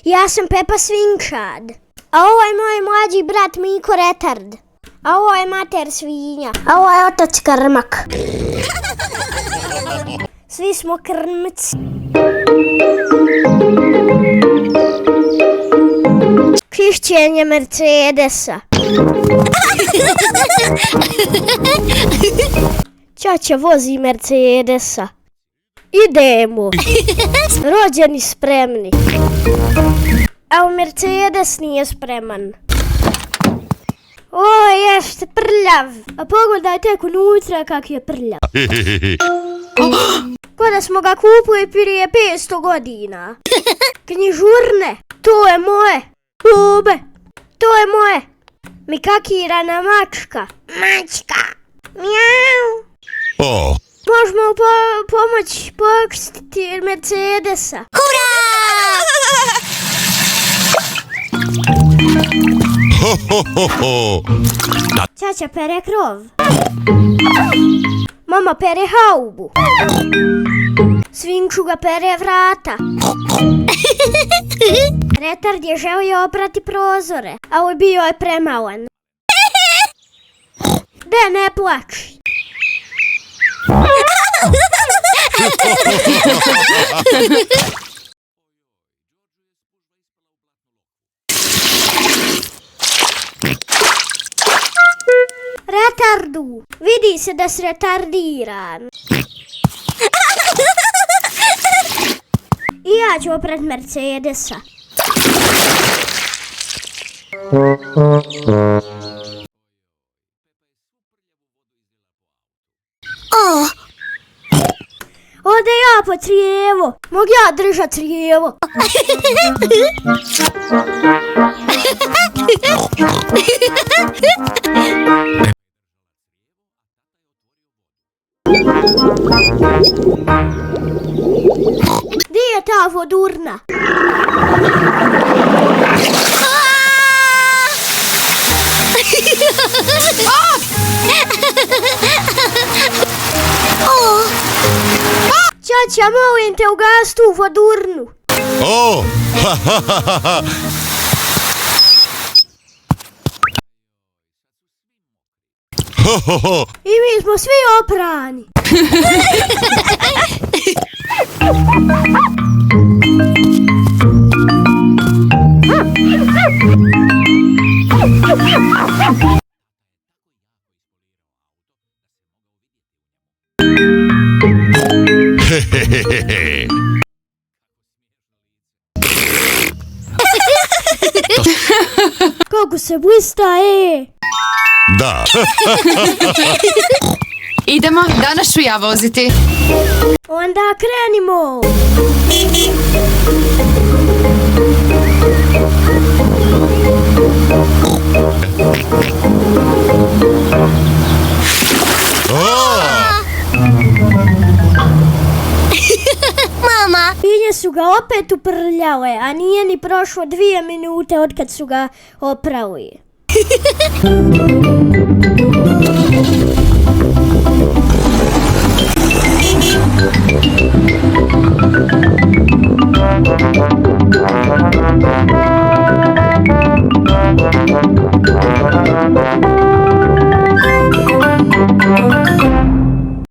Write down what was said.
Ja sam Pepa Svinčad. A ovo je moj mlađi brat Miko Retard. A ovo je mater Svinja. A ovo je otac Krmak. Svi smo krmci. Čišćenje Mercedesa. Ćaća vozi Mercedesa. Idemo. Rođeni spremni. A Mercedes nije spreman. O, jeste prljav. A pogledaj tek unutra kak je prljav. Ko da smo ga kupili prije 500 godina. Knjižurne. To je moje. Bube. To je moje. Mikakirana mačka. Mačka. Mjau. O. Možemo pomoći pokrstiti Mercedesa. Hurra! Ho, ho, ho, ho. Ćaća pere krov. Mama pere haubu. Svinčuga pere vrata. Retard je želio oprati prozore, ali bio je premalan. De, ne plači. Retardu, vidi se da si retardiran. I ja ću oprat Mercedesa. O, Ode ja po crijevo. Mogu ja držat crijevo? Di je ta vodurna? Ćaća, molim te, ugas tu vodurnu. O. Ha, ha, ha, ha, ha. Ho, ho, ho. I mi smo svi oprani. Hehehehe. Kako se blista, Da. Idemo, danas ću ja voziti. Onda krenimo. mama. Pinje su ga opet uprljale, a nije ni prošlo 2 minute od kad su ga oprali.